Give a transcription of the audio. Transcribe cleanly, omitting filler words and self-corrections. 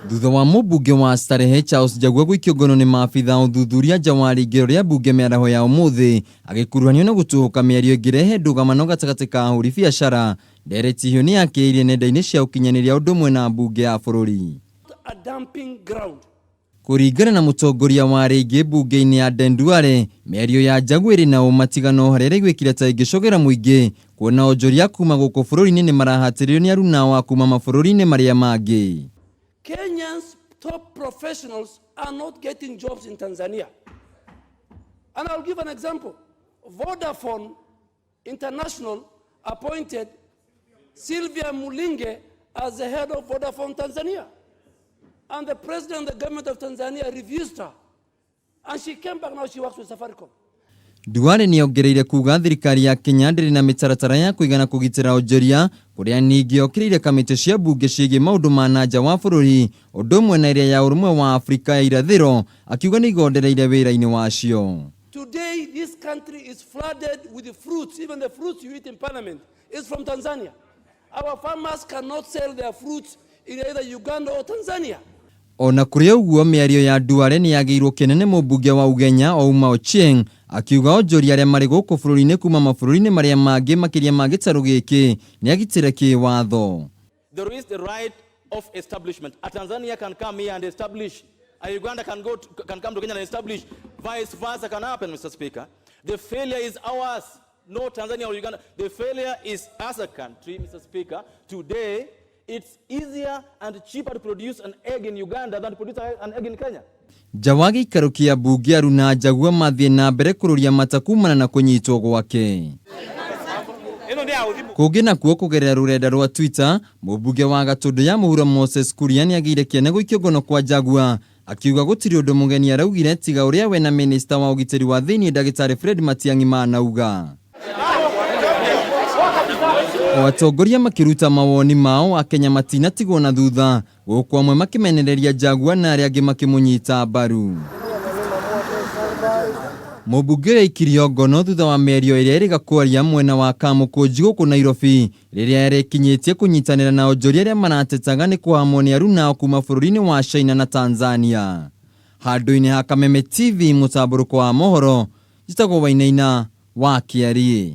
Thutha wa mũmbunge wa Starehe Charles Njagua gũikio ngono nĩ maabitha ũthuthuria nja wa rĩingĩro rĩa mbunge mĩaraho ya ũmũthĩ agĩkuruhanio na gũtũũka mĩario ĩngĩrehe ndũgamano gatagatĩ ka ahũri biacara, ndereti hiyo nĩ yakĩrĩire nenda-inĩ cia ũkinyanĩria ũndũ ũmwe na mbunge ya bũrũri. Kũringana na mũtongoria wa rĩngĩ mbunge-inĩ ya Ndenduare, mĩario ya Njagua ĩrĩ na ũmatigano harĩa ĩgwĩkira ta ĩngĩcogera mũingĩ kuona onjoria kuma gũkũ bũrũri-inĩ nĩ marahatĩrĩrio nĩ aruna wa kuma mabũrũri-inĩ marĩa mangĩ. Kenyans' top professionals are not getting jobs in Tanzania. And I'll give an example. Vodafone International appointed Sylvia Mulinge as the head of Vodafone Tanzania. And the president of the government of Tanzania refused her. And she came back, now she works with Safaricom. Duale nĩ ongereire kuga thirikari ya Kenya ndĩrĩ na mĩtaratara ya kũigana kũgitĩra onjoria, kũrĩa ningĩ okĩrĩire kamĩtĩ cia mbunge ciĩgiĩ maũndũ ma nanja wa bũrũri ũndũ ũmwe na ĩrĩa ya ũrũmwe wa Afrika ya irathĩro, akiuga nĩ igondereire wĩra-inĩ wacio. Today this country is flooded with the fruits, even the fruits you eat in parliament is from Tanzania. Our farmers cannot sell their fruits in either Uganda or Tanzania. Ona kũrĩ ũguo mĩario ya Duale nĩ yagĩirwo kĩnene mũmbunge wa Ugenya Ouma Ochieng akiuga onjoria arĩa marĩ gũkũ bũrũri-inĩ kuma mabũrũri-inĩ marĩa mangĩ makĩria ma gĩtarũ gĩkĩ nĩ agitĩre kĩwatho. There is the right of establishment. A Tanzania can come here and establish. A Uganda can come to Kenya and establish. Vice versa can happen, Mr. Speaker. The failure is ours, not Tanzania or Uganda. The failure is as a country, Mr. Speaker. Today, it's easier and cheaper to produce an egg in Uganda than to produce an egg in Kenya. Jawagi ikarukia mbunge aruna Njagua mathiĩ na mbere kũrũria mata kumana na kũnyitwo gwake. Kũngĩ nakuo kũgerera rũrenda rwa Twitter, mũmbunge wa Gatũndũ ya mũhuro Moses Kuria nĩ agĩire kĩene gũikio ngono kwa Njagua, akiuga gũtirĩ ũndũ mũgeni araugire tiga ũrĩa we na minista wa ũgitĩri wa thĩinĩ Ndagĩtarĩ Fred Matiang'i manauga. Atongoria makiruta mawoni mao Akenya matinatigwo na thutha gũkũ amwe makimenereria Njagua na arĩa angĩ makĩmũnyita mbaru. Mũmbunge aikirio ngono thutha wa mĩario ĩrĩa ĩrĩga kwaria mwena wa Kamũkũnji gũkũ Nairobi rĩrĩa yarĩkinyĩtie kũnyitanĩra na onjoria arĩa maratetaga nĩ kũhamwo nĩ aruna kuma bũrũri-inĩ wa China na Tanzania. Handũ-inĩ ha Kameme TV mũtambũrũko wa mohoro njĩtagwo Wainaina wa Kĩarie.